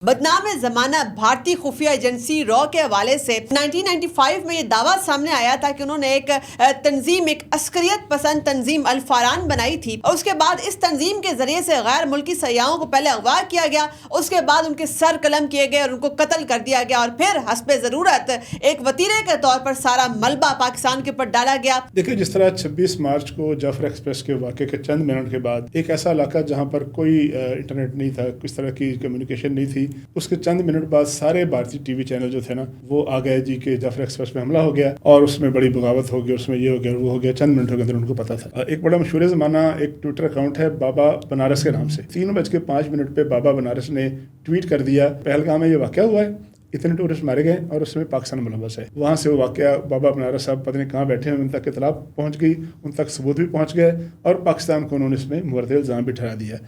बदनाम ज़माना भारतीय खुफिया एजेंसी रॉ के हवाले से 1995 में ये दावा सामने आया था कि उन्होंने एक तंजीम, एक अस्करियत पसंद तंजीम अल फारान बनाई थी और उसके बाद इस तंजीम के जरिए से गैर मुल्की सयाहों को पहले अगवा किया गया, उसके बाद उनके सर कलम किए गए और उनको कत्ल कर दिया गया और फिर हस्बे ज़रूरत एक वतीरे के तौर पर सारा मलबा पाकिस्तान के ऊपर डाला गया। देखिए, जिस तरह 26 मार्च को जाफर एक्सप्रेस के वाक़े के चंद मिनट के बाद एक ऐसा इलाका जहाँ पर कोई इंटरनेट नहीं था, किस तरह की कम्युनिकेशन नहीं थी, उसके चंद मिनट बाद सारे भारतीय टीवी चैनल जो थे ना वो आ गए जी के जाफर एक्सप्रेस में हमला हो गया और उसमें बड़ी बगावत हो गई, उसमें ये हो गया वो हो गया। चंद मिनटों के अंदर उनको पता था। एक बड़ा मशहूर ज़माना एक ट्विटर अकाउंट है बाबा बनारस के नाम से, 3:05 पे बाबा बनारस ने ट्वीट कर दिया, पहलगाम में ये वाक़या हुआ है, इतने टूरिस्ट मारे गए और उसमें पाकिस्तान मुलव्वस है। वहाँ से वो वाक़या बाबा बनारस साहब पता नहीं कहाँ बैठे हैं, उन तक इत्तला पहुँच गई, उन तक सबूत भी पहुँच गए और पाकिस्तान को उन्होंने इसमें मुवर्रिद इल्ज़ाम भी ठहरा दिया।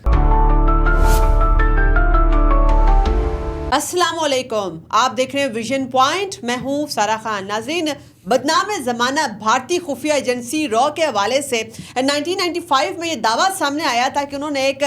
अस्सलाम वालेकुम, आप देख रहे हैं विजन पॉइंट। मैं हूँ सारा खान। नाज़रीन, बदनाम ज़माना भारतीय खुफिया एजेंसी रॉ के हवाले से 1995 में ये दावा सामने आया था कि उन्होंने एक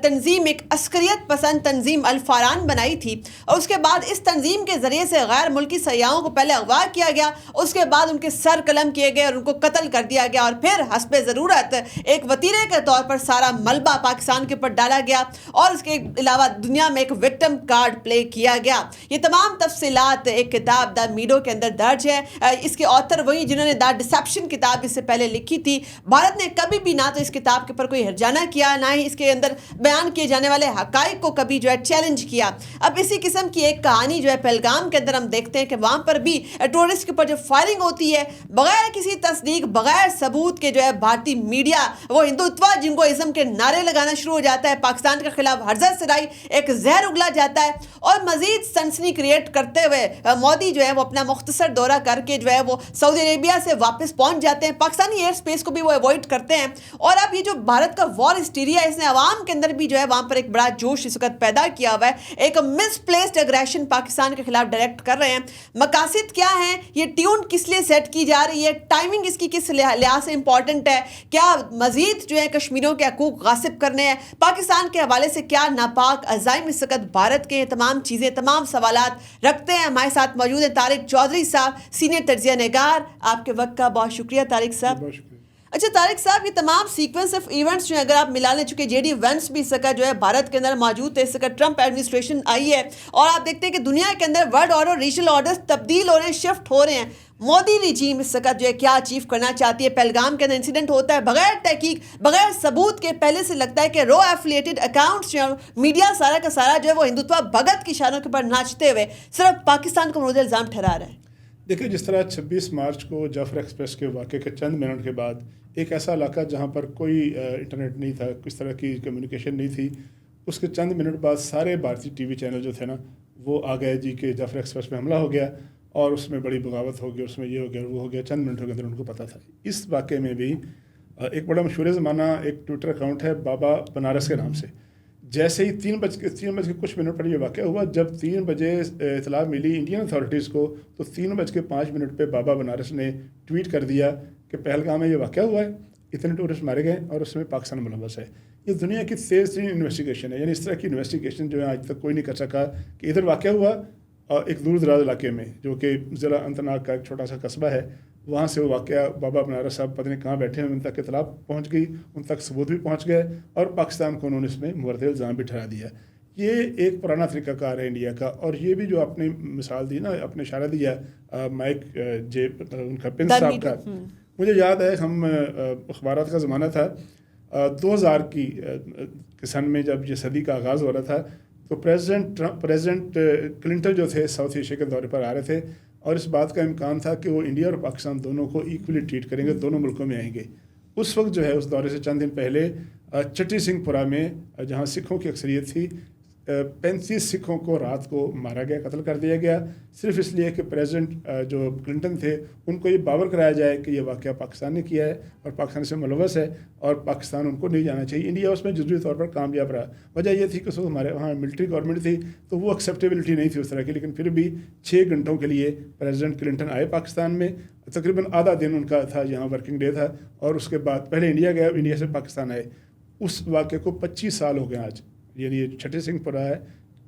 तंजीम, एक अस्करियत पसंद तंजीम अल फारान बनाई थी और उसके बाद इस तंजीम के ज़रिए से गैर मुल्की सयाहों को पहले अगवा किया गया, उसके बाद उनके सर कलम किए गए और उनको कत्ल कर दिया गया और फिर हस्बे ज़रूरत एक वतीरे के तौर पर सारा मलबा पाकिस्तान के ऊपर डाला गया और उसके अलावा दुनिया में एक विक्टिम कार्ड प्ले किया गया। ये तमाम तफसीलात एक किताब द मीडो के अंदर दर्ज है। इसके ऑथर वही जिन्होंने द डिसेप्शन किताब इससे पहले लिखी थी। भारत ने कभी भी ना तो इस किताब के ऊपर कोई हर्जाना किया, ना ही इसके अंदर बयान किए जाने वाले हकाइक को कभी जो है चैलेंज किया। अब इसी किस्म की एक कहानी जो है पहलगाम के अंदर हम देखते हैं कि वहाँ पर भी टूरिस्ट के ऊपर जो फायरिंग होती है बगैर किसी तस्दीक, बगैर सबूत के जो है भारतीय मीडिया वो हिंदुत्व जिंगोइज्म के नारे लगाना शुरू हो जाता है। पाकिस्तान के खिलाफ हर्जा सराई एक जहर उगला जाता है और मजीद सनसनी क्रिएट करते हुए मोदी जो है वो अपना मुख्तसर दौरा करके जो है वो सऊदी अरेबिया से वापस पहुंच जाते हैं। पाकिस्तानी एयर स्पेस को भी वो अवॉइड करते हैं और अब ये जो भारत का वॉर हिस्टीरिया है इसने अवाम के अंदर भी जो है वहाँ पर एक बड़ा जोश इस वक्त पैदा किया हुआ है। एक मिसप्लेस्ड एग्रेशन पाकिस्तान के खिलाफ डायरेक्ट कर रहे हैं। मकासद क्या है, ये ट्यून किस लिए सेट की जा रही है, टाइमिंग इसकी किस लिहाज से इंपॉर्टेंट है, क्या मजीद जो है कश्मीरियों के हकूक गासिब करने हैं, पाकिस्तान के हवाले से क्या नापाक अज़ाइम इस वक्त भारत के तमाम चीज़ें, तमाम सवालात रखते हैं। हमारे साथ मौजूद है तारिक चौधरी साहब, सीनियर तज्ज़िया निगार। आपके वक्त का बहुत शुक्रिया तारिक साहब। अच्छा तारिक साहब, ये तमाम सीक्वेंस ऑफ इवेंट्स जो है अगर आप मिला लें, चुके जेडी वेंस भी इस वक्त जो है भारत के अंदर मौजूद है, इस वक्त ट्रंप एडमिनिस्ट्रेशन आई है और आप देखते हैं कि दुनिया के अंदर वर्ल्ड ऑर्डर, रीजनल ऑर्डर्स तब्दील हो रहे हैं, शिफ्ट हो रहे हैं। मोदी रिजीम इस वक्त जो है क्या अचीव करना चाहती है। पहलगाम के अंदर इंसिडेंट होता है बगैर तहकीक, बगैर सबूत के, पहले से लगता है कि रो एफिलिएटेड अकाउंट्स जो मीडिया सारा का सारा जो है वो हिंदुत्व भगत की शानों के ऊपर नाचते हुए सिर्फ पाकिस्तान को मुर्द इल्ज़ाम ठहरा रहा है। देखिए, जिस तरह 26 मार्च को जाफर एक्सप्रेस के वाक़े के चंद मिनट के बाद एक ऐसा इलाका जहाँ पर कोई इंटरनेट नहीं था, किस तरह की कम्युनिकेशन नहीं थी, उसके चंद मिनट बाद सारे भारतीय टीवी चैनल जो थे ना वो आ गए जी के जाफर एक्सप्रेस में हमला हो गया और उसमें बड़ी बगावत हो गई, उसमें ये हो गया वो हो गया। चंद मिनटों के अंदर उनको पता था। इस वाक़े में भी एक बड़ा मशहूर ज़माना एक ट्विटर अकाउंट है बाबा बनारस के नाम से, जैसे ही 3 बज के कुछ मिनट पर यह वाक़या हुआ, जब 3 बजे इतला मिली इंडियन अथॉरिटीज़ को तो 3:05 पे बाबा बनारस ने ट्वीट कर दिया कि पहलगाम में ये वाक़या हुआ है, इतने टूरिस्ट मारे गए और उसमें पाकिस्तान मुलव्वस है। ये दुनिया की तेज़ तरीन इन्वेस्टिगेशन है, यानी इस तरह की इन्वेस्टिगेशन जो है आज तक कोई नहीं कर सका कि इधर वाक़या हुआ और एक दूर दराज इलाके में जो कि ज़िला अनंतनाग का एक छोटा सा कस्बा है, वहाँ से वो वाक़या बाबा बनारस साहब पता नहीं कहाँ बैठे हैं, उन तक इत्तला पहुँच गई, उन तक सबूत भी पहुँच गए और पाकिस्तान को उन्होंने इसमें मुवर्रिद इल्ज़ाम भी ठहरा दिया। ये एक पुराना तरीक़ाकार है इंडिया का। और ये भी जो आपने मिसाल दी ना, आपने इशारा दिया माइक जे उनका पिन साहब का, मुझे याद है हम अखबारात का ज़माना था 2000 की सन में जब ये सदी का आगाज़ हो रहा था तो प्रेसिडेंट क्लिंटन जो थे साउथ एशिया के दौरे पर आ रहे थे और इस बात का इम्कान था कि वो इंडिया और पाकिस्तान दोनों को इक्वली ट्रीट करेंगे, दोनों मुल्कों में आएंगे। उस वक्त जो है उस दौरे से चंद दिन पहले चट्टी सिंहपुरा में जहाँ सिखों की अक्सरियत थी 35 सिखों को रात को मारा गया, कत्ल कर दिया गया, सिर्फ इसलिए कि प्रेसिडेंट जो क्लिंटन थे उनको ये बावर कराया जाए कि ये वाक़या पाकिस्तान ने किया है और पाकिस्तान से मुलव्वस है और पाकिस्तान उनको नहीं जाना चाहिए। इंडिया उसमें जुज़वी तौर पर कामयाब रहा। वजह ये थी कि हमारे वहाँ मिलिट्री गवर्नमेंट थी तो वो एक्सेप्टेबिलिटी नहीं थी उस तरह की, लेकिन फिर भी 6 घंटों के लिए प्रेसिडेंट क्लिंटन आए पाकिस्तान में। तकरीबन आधा दिन उनका था, यहाँ वर्किंग डे था, और उसके बाद पहले इंडिया गया, इंडिया से पाकिस्तान आए। उस वाक़े को 25 साल हो गए आज, यानी ये छठी सिंहपुरा है,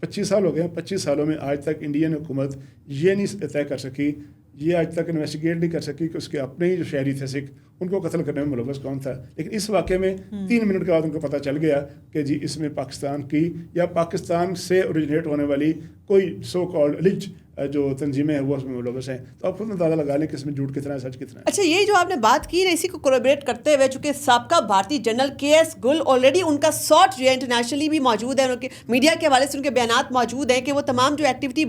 25 साल हो गए हैं, 25 सालों में आज तक इंडियन हुकूमत ये नहीं तय कर सकी, ये आज तक इन्वेस्टिगेट नहीं कर सकी कि उसके अपने ही जो शहरी थे सिख, उनको कत्ल करने में मुलव्वस कौन था। लेकिन इस वाक़े में 3 मिनट के बाद उनको पता चल गया कि जी इसमें पाकिस्तान की या पाकिस्तान से ओरिजिनेट होने वाली कोई सो कॉल्ड एलिज जो तंजीमें हैं वो उसमें मुलव्वस हैं। तो आप खुद अंदाज़ा लगा लें कि इसमें झूठ कितना है, सच कितना है। अच्छा, ये जो आपने बात की ना, इसी को कोलैबोरेट करते हुए, चूंकि साबका भारतीय जनरल KS गुल ऑलरेडी उनका सॉर्ट जो है इंटरनेशनली भी मौजूद है, उनके मीडिया के हवाले से उनके बयानात मौजूद हैं कि वो तमाम जो एक्टिविटी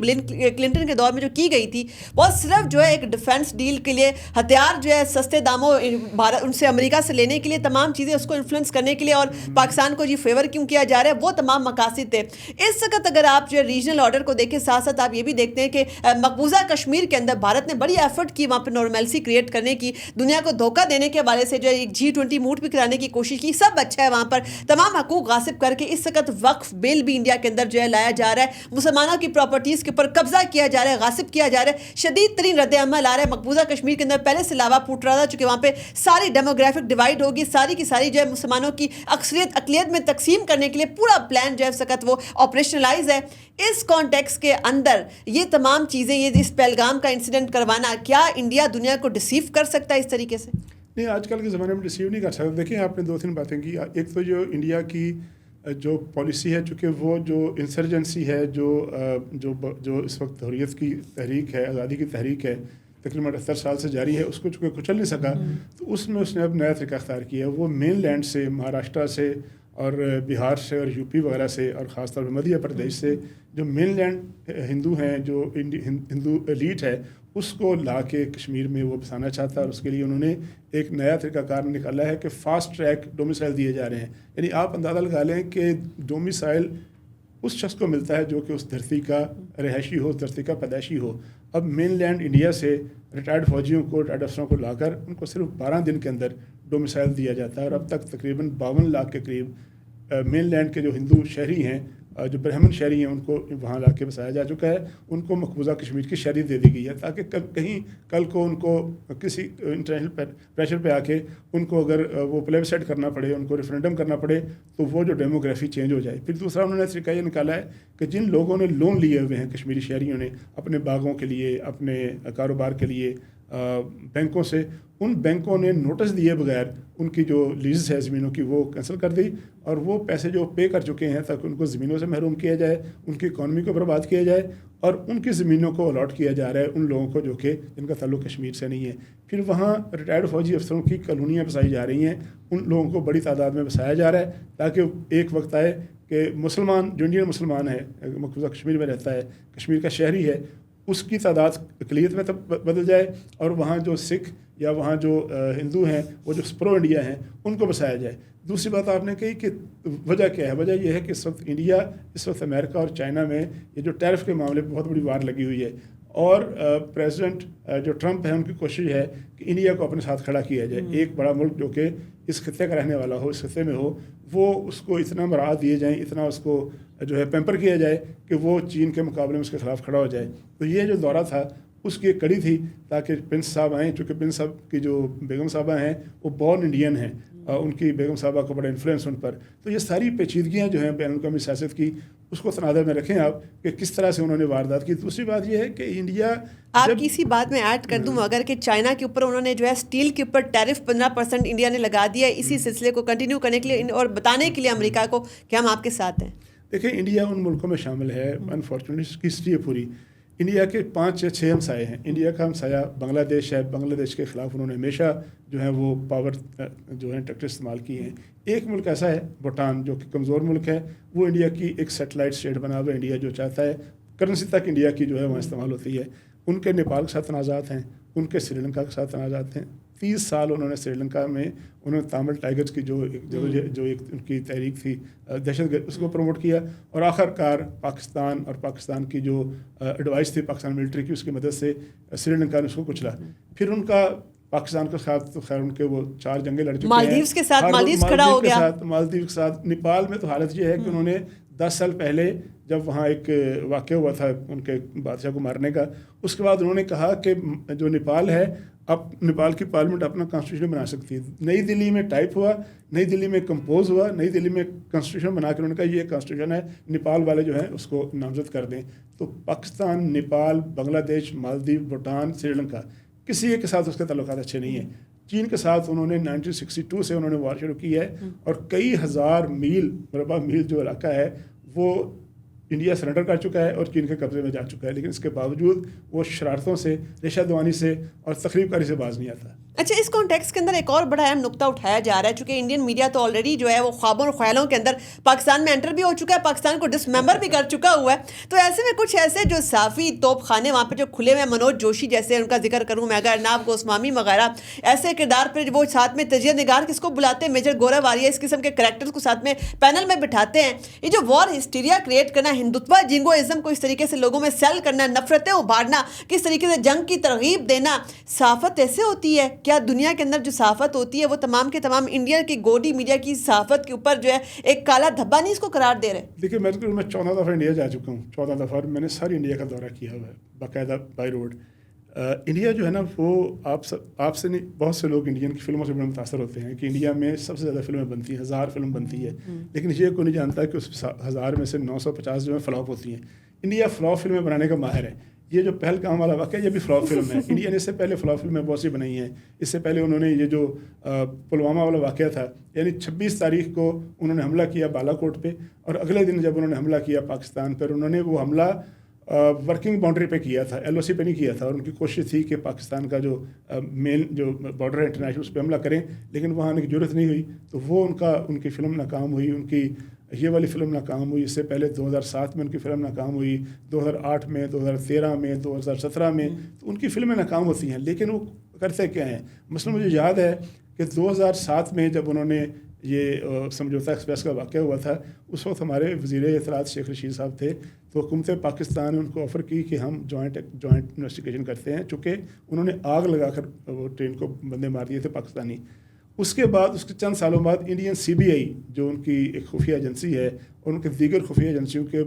क्लिंटन के दौर में जो की गई थी वो सिर्फ जो है एक डिफेंस डील के लिए, हथियार जो है सस्ते दामों भारत उनसे अमेरिका से लेने के लिए, तमाम चीज़ें उसको इन्फ्लुएंस करने के लिए और पाकिस्तान को जी फेवर क्यों किया जा रहा है, वो तमाम मकासद थे। इस वक्त अगर आप जो है रीजनल ऑर्डर को देखें, साथ साथ आप ये भी देखते हैं कि मकबूजा कश्मीर के अंदर भारत ने बड़ी एफर्ट की वहाँ पर नॉर्मलसी क्रिएट करने की, दुनिया को धोखा देने के हवाले से जो है एक G20 मूड भी कराने की कोशिश की। सब अच्छा है, वहाँ पर तमाम हकूक गासिब करके इस वक्त वक्फ बिल भी इंडिया के अंदर जो है लाया जा रहा है, मुसलमानों की प्रॉपर्टीज़ के ऊपर कब्जा किया जा रहा है, गासिब किया जा रहा है, शदीद तरीन रद्द अमल आ रहा है। मकबूजा कश्मीर के अंदर पहले से लावा फूट रहा था, चूँकि वहाँ पर सारी डेमोग्राफिक डिवाइड होगी, सारी की सारी जो है मुसलमानों की अक्सरियत अकलियत में तकसीम करने के लिए पूरा प्लान जो है इस वक्त वो ऑपरेशनलाइज है। इस कॉन्टेक्स्ट के अंदर ये तमाम चीज़ें, ये इस पहलगाम का इंसिडेंट करवाना, क्या इंडिया दुनिया को डिसीव कर सकता है इस तरीके से? नहीं, आजकल के ज़माने में रिसीव नहीं कर सकते। देखिए, आपने 2-3 बातें की। एक तो जो इंडिया की जो पॉलिसी है, चूँकि वो जो इंसर्जेंसी है, जो इस वक्त हुर्रियत की तहरीक है, आज़ादी की तहरीक है, तकरीबन 78 साल से जारी है, उसको चूँकि कुचल नहीं सका, तो उसमें उसने अब नया तरीका अख्तियार किया है। वो मेन लैंड से, महाराष्ट्र से और बिहार से और यूपी वगैरह से और ख़ासतौर पर मध्य प्रदेश से जो मेन लैंड हिंदू हैं, जो हिंदू एलीट है, उसको ला के कश्मीर में वो बसाना चाहता है। और उसके लिए उन्होंने एक नया तरीक़ाकार निकाला है कि फ़ास्ट ट्रैक डोमिसाइल दिए जा रहे हैं। यानी आप अंदाज़ा लगा लें कि डोमिसाइल उस शख्स को मिलता है जो कि उस धरती का रहायशी हो, उस धरती का पैदाइशी हो। अब मेन लैंड इंडिया से रिटायर्ड फ़ौजियों को, रिटायर्ड अफसरों को लाकर उनको सिर्फ 12 दिन के अंदर डोमिसाइल दिया जाता है। और अब तक तकरीबन 52 लाख के करीब मेन लैंड के जो हिंदू शहरी हैं, जो ब्राह्मण शहरी हैं, उनको वहाँ ला के बसाया जा चुका है। उनको मकबूजा कश्मीर की शहरी दे दी गई है, ताकि कहीं कल को उनको किसी इंटरनेशनल प्रेशर पे आके उनको अगर वो प्लेबसाइट करना पड़े, उनको रेफरेंडम करना पड़े, तो वो जो डेमोग्राफी चेंज हो जाए। फिर दूसरा उन्होंने तरीका ये निकाला है कि जिन लोगों ने लोन लिए हुए हैं, कश्मीरी शहरियों ने, अपने बागों के लिए, अपने कारोबार के लिए बैंकों से, उन बैंकों ने नोटिस दिए बगैर उनकी जो लीज है ज़मीनों की वो कैंसिल कर दी, और वो पैसे जो पे कर चुके हैं ताकि उनको ज़मीनों से महरूम किया जाए, उनकी इकॉनमी को बर्बाद किया जाए, और उनकी ज़मीनों को अलॉट किया जा रहा है उन लोगों को जो कि जिनका ताल्लुक़ कश्मीर से नहीं है। फिर वहाँ रिटायर्ड फ़ौजी अफसरों की कॉलोनियाँ बसाई जा रही हैं, उन लोगों को बड़ी तादाद में बसाया जा रहा है, ताकि एक वक्त आए कि मुसलमान, जो इंडियन मुसलमान है, मकबूजा कश्मीर में रहता है, कश्मीर का शहरी है, उसकी तादाद अक़लियत में तब बदल जाए, और वहाँ जो सिख या वहाँ जो हिंदू हैं, वो जो प्रो इंडिया हैं, उनको बसाया जाए। दूसरी बात आपने कही कि वजह क्या है। वजह यह है कि इस वक्त इंडिया, इस वक्त अमेरिका और चाइना में ये जो टैरिफ के मामले पर बहुत बड़ी वार लगी हुई है, और प्रेसिडेंट जो ट्रंप है, उनकी कोशिश है कि इंडिया को अपने साथ खड़ा किया जाए। एक बड़ा मुल्क जो कि इस खत्ते का रहने वाला हो, इस खत्ते में हो, वो उसको इतना मराहत दिए जाएँ, इतना उसको जो है पैम्पर किया जाए कि वो चीन के मुकाबले में उसके ख़िलाफ़ खड़ा हो जाए। तो ये जो दौरा था उसकी एक कड़ी थी, ताकि प्रिंस साहब आएँ, चूँकि प्रिंस साहब की जो बेगम साहबा हैं वो बॉर्न इंडियन हैं, उनकी बेगम साहबा को बड़ा इन्फ्लुएंस उन पर। तो ये सारी पेचीदगियाँ जो हैं बैनुल-अक़वामी सियासत की, उसको तनाज़ुर में रखें आप कि किस तरह से उन्होंने वारदात की। दूसरी बात यह है कि इंडिया, आपकी इसी बात में ऐड कर दूं, अगर कि चाइना के ऊपर उन्होंने जो है स्टील के ऊपर टैरिफ 15% इंडिया ने लगा दिया, इसी सिलसिले को कंटिन्यू करने के लिए और बताने के लिए अमेरिका को कि हम आपके साथ हैं। देखिए, इंडिया उन मुल्कों में शामिल है, अनफॉर्चुनेटली इसकी हिस्ट्री है पूरी। इंडिया के 5 या 6 हमसाए हैं। इंडिया का हमसाया बांग्लादेश है, बांग्लादेश के ख़िलाफ़ उन्होंने हमेशा जो है वो पावर जो है टैक्टिक्स इस्तेमाल की हैं। एक मुल्क ऐसा है भूटान, जो कि कमज़ोर मुल्क है, वो इंडिया की एक सैटेलाइट स्टेट बना हुआ है। इंडिया जो चाहता है करेंसी तक इंडिया की जो है वहाँ इस्तेमाल होती है। उनके नेपाल के साथ तनाज़ात हैं, उनके श्रीलंका के साथ तनाज़ात हैं। 30 साल उन्होंने श्रीलंका में उन्होंने तामिल टाइगर्स की जो एक उनकी तहरीक थी दहशतगर्द, उसको प्रमोट किया, और आखिरकार पाकिस्तान और पाकिस्तान की जो एडवाइस थी पाकिस्तान मिलिट्री की, उसकी मदद से श्रीलंका ने उसको कुचला। फिर उनका पाकिस्तान के साथ तो खैर उनके वो 4 जंगें लड़ चुके हैं। मालदीव्स के साथ, मालदीव्स खड़ा हो गया, मालदीव के साथ। नेपाल में तो हालत ये है कि उन्होंने 10 سال پہلے جب وہاں ایک واقعہ ہوا تھا ان کے بادشاہ کو مارنے کا، اس کے بعد انہوں نے کہا کہ جو نیپال ہے، اب نیپال کی پارلیمنٹ اپنا کانسٹیٹیوشن بنا سکتی ہے. نئی دلی میں ٹائپ ہوا، نئی دلی میں کمپوز ہوا، نئی دلی میں کانسٹیٹیوشن بنا کے انہوں نے کہا یہ کانسٹیٹیوشن ہے، نیپال والے جو ہیں اس کو نامزد کر دیں. تو پاکستان، نیپال، بنگلہ دیش، مالدیو، بھوٹان، سری لنکا، کسی ایک کے ساتھ اس کے تعلقات اچھے نہیں ہیں. چین کے ساتھ انہوں نے 1962 سے انہوں نے وار شروع کی ہے، اور کئی ہزار مربع میل جو علاقہ ہے وہ انڈیا سرنڈر کر چکا ہے اور چین کے قبضے میں جا چکا ہے، لیکن اس کے باوجود وہ شرارتوں سے، ریشہ دوانی سے اور تخریب کاری سے باز نہیں آتا. اچھا، اس کانٹیکس کے اندر ایک اور بڑا اہم نقطہ اٹھایا جا رہا ہے، چونکہ انڈین میڈیا تو آلریڈی جو ہے وہ خوابوں اور خیالوں کے اندر پاکستان میں انٹر بھی ہو چکا ہے، پاکستان کو ڈس ممبر بھی کر چکا ہوا ہے. تو ایسے میں کچھ ایسے جو صافی توپ خانے وہاں پہ جو کھلے ہوئے، منوج جوشی جیسے ان کا ذکر کروں میں، اگر ارناب گوسوامی وغیرہ ایسے کردار پہ وہ ساتھ میں تجزیہ نگار کس کو بلاتے ہیں، میجر گورا واریہ، اس قسم کے کریکٹرز کو ساتھ میں پینل میں بٹھاتے ہیں. یہ جو وار ہسٹیریا کریٹ کرنا، ہندوتوا جنگوازم کو اس طریقے سے لوگوں میں سیل کرنا، نفرتیں ابھارنا، کس طریقے سے جنگ کی ترغیب دینا، صحافت ایسے ہوتی ہے؟ کیا دنیا کے اندر جو صحافت ہوتی ہے وہ تمام کے تمام انڈیا کی گوڈی میڈیا کی صحافت کے اوپر جو ہے ایک کالا دھبا نہیں اس کو قرار دے رہے؟ دیکھیے، میں 14 دفعہ انڈیا جا چکا ہوں، 14 دفعہ میں نے ساری انڈیا کا دورہ کیا ہوا ہے باقاعدہ بائی روڈ. انڈیا جو ہے نا وہ آپ سے نہیں، بہت سے لوگ انڈین کی فلموں سے بڑے متاثر ہوتے ہیں کہ انڈیا میں سب سے زیادہ فلمیں بنتی ہیں، 1000 فلم بنتی ہے، لیکن یہ کوئی نہیں جانتا کہ اس 1000 میں سے 950 جو ہے فلاپ ہوتی ہیں. انڈیا فلاپ فلمیں بنانے کا ماہر ہے. یہ جو پہلگام والا واقعہ یہ بھی فلاپ فلم ہے. انڈیا نے اس سے پہلے فلاپ فلمیں بہت سی بنائی ہیں. اس سے پہلے انہوں نے یہ جو پلوامہ والا واقعہ تھا، یعنی 26 تاریخ کو انہوں نے حملہ کیا بالا کوٹ پہ، اور اگلے دن جب انہوں نے حملہ کیا پاکستان پر، انہوں نے وہ حملہ ورکنگ باؤنڈری پہ کیا تھا، ایل او سی پہ نہیں کیا تھا. اور ان کی کوشش تھی کہ پاکستان کا جو مین جو بارڈر ہے انٹرنیشنل، اس پہ حملہ کریں، لیکن وہاں آنے کی ضرورت نہیں ہوئی. تو وہ ان کی فلم ناکام ہوئی. ان کی یہ والی فلم ناکام ہوئی. اس سے پہلے 2007 میں ان کی فلم ناکام ہوئی، 2008 میں، 2013 میں، 2017 میں. تو ان کی فلمیں ناکام ہوتی ہیں، لیکن وہ کرتے کیا ہیں؟ مثلا مجھے یاد ہے کہ 2007 میں جب انہوں نے یہ سمجھوتا ایکسپریس کا واقعہ ہوا تھا، اس وقت ہمارے وزیر اطلاعات شیخ رشید صاحب تھے. تو حکومت پاکستان نے ان کو آفر کی کہ ہم جوائنٹ انویسٹیگیشن کرتے ہیں، چونکہ انہوں نے آگ لگا کر وہ ٹرین کو بندے مار دیے تھے پاکستانی. اس کے بعد، اس کے چند سالوں بعد، انڈین CBI جو ان کی ایک خفیہ ایجنسی ہے، اور ان کے دیگر خفیہ ایجنسیوں کے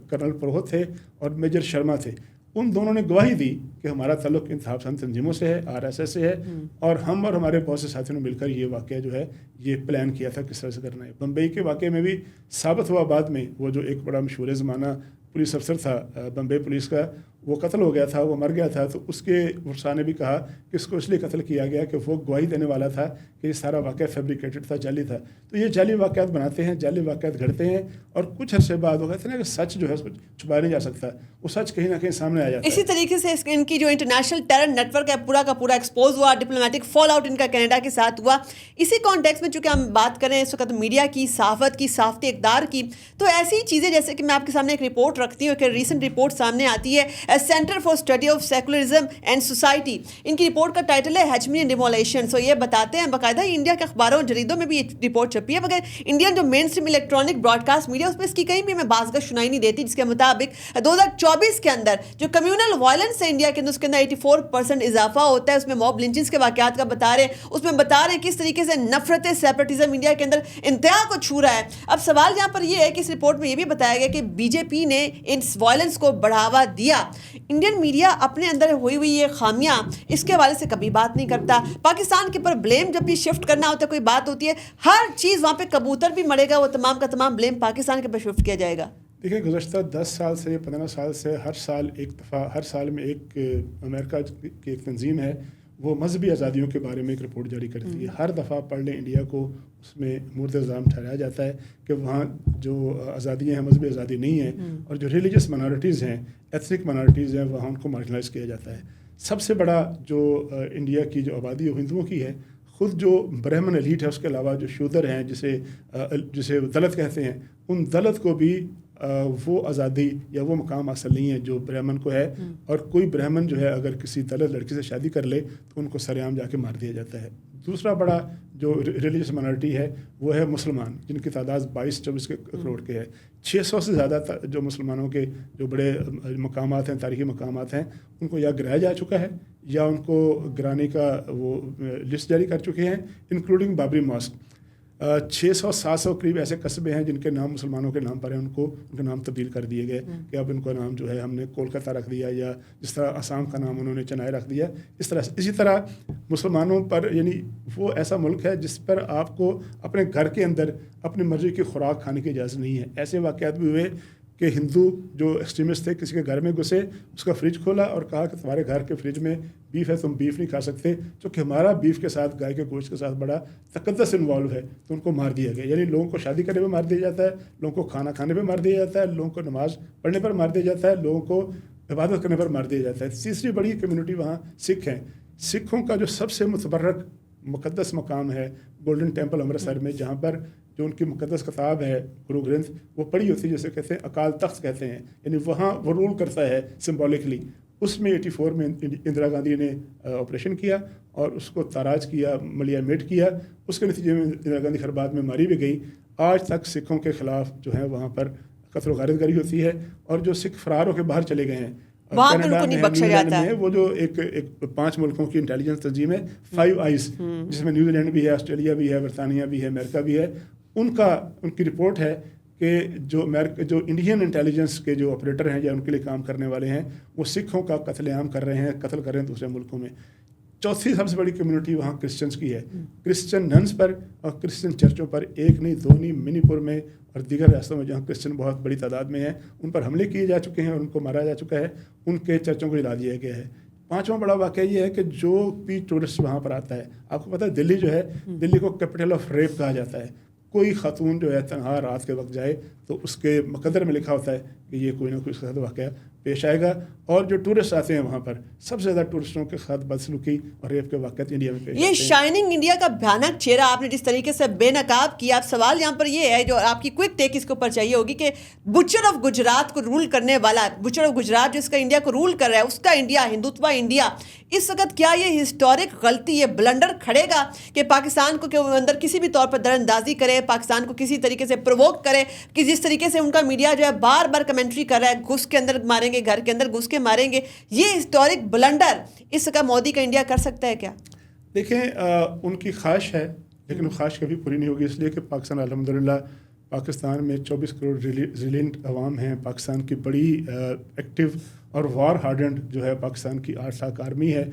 کرنل پروہت تھے اور میجر شرما تھے، ان دونوں نے گواہی دی کہ ہمارا تعلق انتہا پسند تنظیموں سے ہے، RSS سے ہے، اور ہم اور ہمارے بہت سے ساتھیوں نے مل کر یہ واقعہ جو ہے یہ پلان کیا تھا کس طرح سے کرنا ہے. بمبئی کے واقعے میں بھی ثابت ہوا بعد میں، وہ جو ایک بڑا مشہور زمانہ پولیس افسر تھا بمبئی پولیس کا، وہ قتل ہو گیا تھا، وہ مر گیا تھا. تو اس کے ورثاء نے بھی کہا کہ اس کو اس لیے قتل کیا گیا کہ وہ گواہی دینے والا تھا کہ یہ سارا واقعہ فیبریکیٹڈ تھا، جعلی تھا. تو یہ جعلی واقعات بناتے ہیں، جعلی واقعات گھڑتے ہیں، اور کچھ عرصے بعد وہ کہتے ہیں کہ سچ جو ہے اس کو چھپایا نہیں جا سکتا، وہ سچ کہیں نہ کہیں سامنے آ جاتا ہے. اسی طریقے سے ان کی جو انٹرنیشنل ٹیرر نیٹ ورک ہے پورا کا پورا ایکسپوز ہوا، ڈپلومیٹک فال آؤٹ ان کا کینیڈا کے ساتھ ہوا. اسی کانٹیکس میں چونکہ ہم بات کریں اس وقت میڈیا کی، صحافت کی، صحافتی اقدار کی، تو ایسی چیزیں جیسے کہ میں آپ کے سامنے ایک رپورٹ رکھتی ہوں کہ ریسنٹ رپورٹ سامنے آتی ہے centre for study of secularism and society. ان کی رپورٹ کا ٹائٹل ہے ہیچمین ریولیوشن. سو یہ بتاتے ہیں باقاعدہ انڈیا کے اخباروں اور جریدوں میں بھی یہ رپورٹ چھپی ہے، مگر انڈین جو mainstream electronic broadcast media اس پہ اس کی کہیں بھی ہمیں بازگشت سنائی نہیں دیتی، جس کے مطابق 2024 کے اندر جو کمیونل وائلنس ہے انڈیا کے اندر، اس کے اندر 84% اضافہ ہوتا ہے. اس میں موب لنچنگز کے واقعات کا بتا رہے ہیں، اس میں بتا رہے ہیں کس طریقے سے نفرت سیپریٹزم انڈیا کے اندر انتہا کو چھو رہا ہے. اب سوال یہاں پر یہ ہے کہ اس رپورٹ میں یہ بھی بتایا گیا کہ BJP نے اس وائلنس کو بڑھاوا دیا. انڈین میڈیا اپنے اندر ہوئی یہ خامیاں اس کے حوالے سے کبھی بات نہیں کرتا. پاکستان کے اوپر بلیم جب بھی شفٹ کرنا ہوتا ہے، کوئی بات ہوتی ہے، ہر چیز وہاں پہ کبوتر بھی مرے گا، وہ تمام کا تمام بلیم پاکستان کے اوپر شفٹ کیا جائے گا. دیکھیے، گزشتہ 10 سال سے 15 سال سے ہر سال ایک دفعہ، ہر سال میں ایک امریکہ کی ایک تنظیم ہے، وہ مذہبی آزادیوں کے بارے میں ایک رپورٹ جاری کرتی ہے. ہر دفعہ پڑھ لیں انڈیا کو، اس میں مورد الزام ٹھہرایا جاتا ہے کہ وہاں جو آزادیاں ہیں مذہبی آزادی نہیں ہیں، اور جو ریلیجس منارٹیز ہیں، ایتھنک منارٹیز ہیں، وہاں ان کو مارجنلائز کیا جاتا ہے. سب سے بڑا جو انڈیا کی جو آبادی وہ ہندوؤں کی ہے. خود جو برہمن ایلیٹ ہے، اس کے علاوہ جو شودر ہیں، جسے دلت کہتے ہیں، ان دلت کو بھی وہ آزادی یا وہ مقام حاصل نہیں ہے جو برہمن کو ہے. اور کوئی برہمن جو ہے اگر کسی دلت لڑکی سے شادی کر لے تو ان کو سر عام جا کے مار دیا جاتا ہے. دوسرا بڑا جو ریلیجس مائنارٹی ہے وہ ہے مسلمان، جن کی تعداد 22-24 کروڑ کے ہے. 600 سے زیادہ جو مسلمانوں کے جو بڑے مقامات ہیں، تاریخی مقامات ہیں، ان کو یا گرایا جا چکا ہے یا ان کو گرانے کا وہ لسٹ جاری کر چکے ہیں، انکلوڈنگ بابری ماسک. 600-700 करीब ऐसे कस्बे हैं जिनके नाम मुसलमानों के नाम पर हैं, उनके नाम तब्दील कर दिए गए कि अब इनका नाम जो है हमने कोलकाता रख दिया, या जिस तरह आसाम का नाम उन्होंने चेन्नई रख दिया। इसी तरह मुसलमानों पर, यानी वो ऐसा मुल्क है जिस पर आपको अपने घर के अंदर अपनी मर्ज़ी की खुराक खाने की इजाज़त नहीं है। ऐसे वाक़यात भी हुए कि हिंदू जो एक्सट्रीमिस्ट थे किसी के घर में घुसे, उसका फ्रिज खोला और कहा कि तुम्हारे घर के फ्रिज में बीफ है, तुम बीफ नहीं खा सकते, क्योंकि हमारा बीफ के साथ, गाय के गोश्त के साथ बड़ा तकद्दस इन्वॉल्व है, तो उनको मार दिया गया। यानी लोगों को शादी करने पर मार दिया जाता है, लोगों को खाना खाने पर मार दिया जाता है, लोगों को नमाज़ पढ़ने पर मार दिया जाता है, लोगों को इबादत करने पर मार दिया जाता है। तीसरी बड़ी कम्यूनिटी वहाँ सिख हैं। सिखों का जो सबसे मुतबर्रक मुक़द्दस मकाम है गोल्डन टेम्पल अमृतसर में, जहाँ पर जो उनकी मुक़द्दस किताब है गुरु ग्रंथ, वो पढ़ी होती है, जैसे कहते हैं अकाल तख्त कहते हैं, यानी वहाँ वो रूल करता है सिम्बॉलिकली। उसमें 84 में इंदिरा गांधी ने ऑपरेशन किया और उसको ताराज किया, मलियामेट किया। उसके नतीजे में इंदिरा गांधी खैर बाद में मारी भी गई। आज तक सिखों के ख़िलाफ़ जो है वहाँ पर कत्ल व गारतगरी होती है, और जो सिख फरार होकर बाहर चले गए हैं, कनाडा में, न्यूजीलैंड में, वो जो एक 5 मुल्कों की इंटेलिजेंस तंजीम है, 5 आइज़, जिसमें न्यूजीलैंड भी है, ऑस्ट्रेलिया भी है, बरतानिया भी है, अमेरिका भी है। उनकी रिपोर्ट है कि जो इंडियन इंटेलिजेंस के जो ऑपरेटर हैं या उनके लिए काम करने वाले हैं, वो सिखों का कत्लेआम कर रहे हैं, कत्ल कर रहे हैं दूसरे मुल्कों में। चौथी सबसे बड़ी कम्युनिटी वहाँ क्रिश्चियंस की है। क्रिश्चियन नन्स पर और क्रिश्चियन चर्चों पर, एक नहीं दो नहीं, मणिपुर में और दीगर रियासतों में जहाँ क्रिश्चियन बहुत बड़ी तादाद में हैं, उन पर हमले किए जा चुके हैं और उनको मारा जा चुका है, उनके चर्चों को जला दिया गया है। 5वां बड़ा वाक़या ये है कि जो भी टूरिस्ट वहाँ पर आता है, आपको पता है दिल्ली जो है, दिल्ली को कैपिटल ऑफ रेप कहा जाता है। कोई खातून जो है तनहा रात के वक्त जाए तो उसके मुकद्दर में लिखा होता है कि ये कोई ना कोई उसके साथ वाक़या पेश आएगा। और जो टूरिस्ट आते हैं वहाँ पर, सबसे ज़्यादा टूरिस्टों के साथ बदसलूकी और रेप के वाक़यात इंडिया में पेश आते हैं। ये शाइनिंग इंडिया का भयानक चेहरा आपने जिस तरीके से बेनकाब किया। अब सवाल यहाँ पर ये है, जो आपकी क्विक टेक इसके ऊपर चाहिए होगी, कि बुचर ऑफ गुजरात को रूल करने वाला, बुचर ऑफ गुजरात जिसका इंडिया को रूल कर रहा है, उसका इंडिया, हिंदुत्व इंडिया, इस वक्त क्या ये हिस्टोरिक गलती, ये ब्लंडर खड़ेगा कि पाकिस्तान को के अंदर किसी भी तौर पर दरअंदाजी करे, पाकिस्तान को किसी तरीके से प्रोवोक करे, कि जिस तरीके से उनका मीडिया जो है बार बार कमेंट्री कर रहा है, घुस के अंदर मारेंगे, घर के अंदर घुस के मारेंगे, ये हिस्टोरिक ब्लंडर इसका मोदी का इंडिया कर सकता है क्या? देखें, उनकी ख्वाहिश है, लेकिन वो ख्वाहिश कभी पूरी नहीं होगी, इसलिए कि पाकिस्तान अल्हम्दुलिल्लाह, पाकिस्तान में 24 करोड़ रिलिजेंट अवाम हैं। पाकिस्तान की बड़ी एक्टिव और वार हार्डेंड जो है पाकिस्तान की 8 लाख आर्मी है।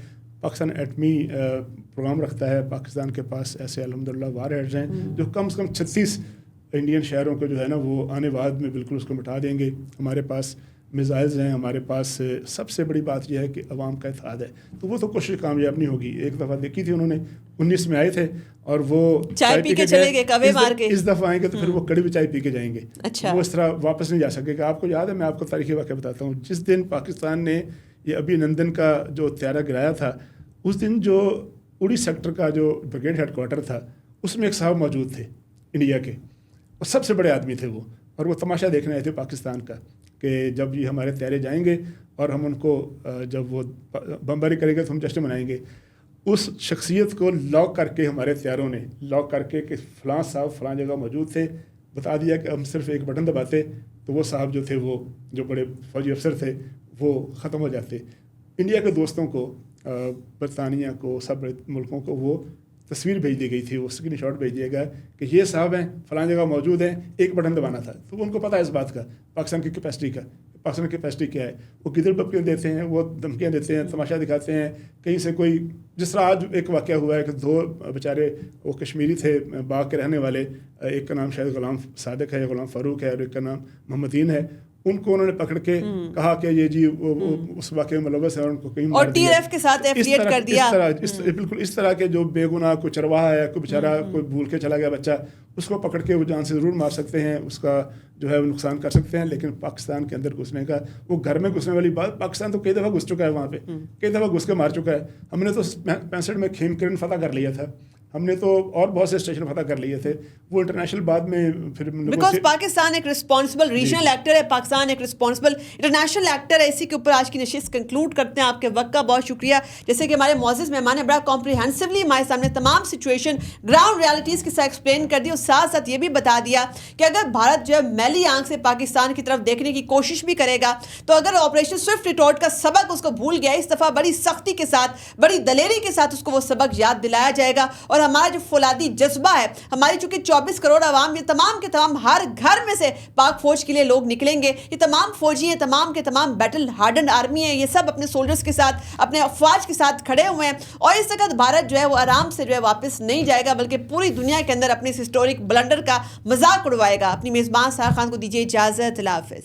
पाकिस्तान एटमी प्रोग्राम रखता है। पाकिस्तान के पास ऐसे अल्हम्दुलिल्लाह वार हेड्स हैं जो कम से कम 36 इंडियन शहरों को जो है ना वो आने बाद में बिल्कुल उसको मिटा देंगे। हमारे पास मिसाइल्स हैं, हमारे पास सबसे बड़ी बात यह है कि अवाम का इत्तेहाद है, तो वो तो कोशिश कामयाब नहीं होगी। एक दफ़ा देखी थी उन्होंने, 19 में आए थे और वो चाय पी के चले गए, कवे मार के। इस दफ़ा आएंगे तो फिर वो कड़ी भी चाय पी के जाएंगे। अच्छा। वो इस तरह वापस नहीं जा सकेगा। आपको याद है, मैं आपको तारीखी वाक़या बताता हूँ। जिस दिन पाकिस्तान ने ये अभिनंदन का जो त्यारा गिराया था, उस दिन जो उड़ी सेक्टर का जो ब्रिगेड हेडक्वार्टर था, उसमें एक साहब मौजूद थे इंडिया के, और सबसे बड़े आदमी थे वो, और वो तमाशा देखने आए थे पाकिस्तान का कि जब ये हमारे त्यारे जाएंगे और हम उनको जब वो बमबारी करेंगे तो हम जश्न मनाएंगे। उस शख्सियत को लॉक करके हमारे त्यारों ने लॉक करके कि फ़लाँ साहब फ़लाँ जगह मौजूद थे, बता दिया कि हम सिर्फ एक बटन दबाते तो वो साहब जो थे, वो जो बड़े फौजी अफसर थे, वो ख़त्म हो जाते। इंडिया के दोस्तों को, बरतानिया को, सब बड़े मुल्कों को वो तस्वीर भेज दी गई थी, वो स्क्रीन शॉट भेज दिया गया कि ये साहब हैं, फ़लाँ जगह मौजूद हैं, एक बटन दबाना था। तो उनको पता है इस बात का, पाकिस्तान की कैपेसिटी का, पाकिस्तान की कैपेसिटी क्या है। वो किधर बकरियाँ देते हैं, वो धमकियाँ देते हैं, तमाशा दिखाते हैं। कहीं से कोई, जिस तरह आज एक वाक़या हुआ है कि 2 बेचारे वो कश्मीरी थे, बाग के रहने वाले, एक का नाम शायद ग़ुलाम सादिक है या ग़ुलाम फ़ारूक है और एक का नाम मोहम्मदीन है। उनको उन्होंने पकड़ के कहा कि ये जी वो उस वाक़े में मुलव्वस है और उनको कहीं और टीआरएफ के साथ एफिलिएट कर दिया। बिल्कुल इस तरह के जो बेगुनाह कोई चरवाहा है, कोई बेचारा कोई भूल के चला गया बच्चा, उसको पकड़ के वो जान से ज़रूर मार सकते हैं, उसका जो है वो नुकसान कर सकते हैं। लेकिन पाकिस्तान के अंदर घुसने का, वो घर में घुसने वाली बात, पाकिस्तान तो कई दफ़ा घुस चुका है वहाँ पे, कई दफ़ा घुस के मार चुका है। हमने तो 65 में खेमकरन फतह कर लिया था, हमने तो और बहुत से स्टेशन फतह कर लिए थे। वो इंटरनेशनल बाद में फिर बिकॉज पाकिस्तान एक रिस्पॉन्सिबल रीजनल एक्टर है, पाकिस्तान एक रिस्पॉन्सिबल इंटरनेशनल एक्टर है। इसी के ऊपर आज की नशिस्त कंक्लूड करते हैं। आपके वक्त का बहुत शुक्रिया। जैसे कि हमारे मौजूद मेहमान ने बड़ा कॉम्प्रिहेंसिवली हमारे सामने तमाम सिचुएशन, ग्राउंड रियलिटीज़ के साथ एक्सप्लेन कर दी, और साथ साथ ये भी बता दिया कि अगर भारत जो है मैली आंख से पाकिस्तान की तरफ देखने की कोशिश भी करेगा, तो अगर ऑपरेशन स्विफ्ट रिटॉर्ट का सबक उसको भूल गया, इस दफ़ा बड़ी सख्ती के साथ, बड़ी दलेरी के साथ उसको वो सबक याद दिलाया जाएगा। और اور ہمارا جو فولادی جذبہ ہے، ہماری چونکہ 24 کروڑ عوام، یہ تمام کے تمام ہر گھر میں سے پاک فوج کے لیے لوگ نکلیں گے. یہ تمام فوجی ہیں، تمام کے تمام بیٹل ہارڈنڈ آرمی ہیں، یہ سب اپنے سولجرز کے ساتھ، اپنے افواج کے ساتھ کھڑے ہوئے ہیں. اور اس وقت بھارت جو ہے وہ آرام سے جو ہے واپس نہیں جائے گا، بلکہ پوری دنیا کے اندر اپنے اس ہسٹورک بلنڈر کا مذاق اڑوائے گا. اپنی میزبان سارا خان کو دیجیے اجازت. اللہ حافظ.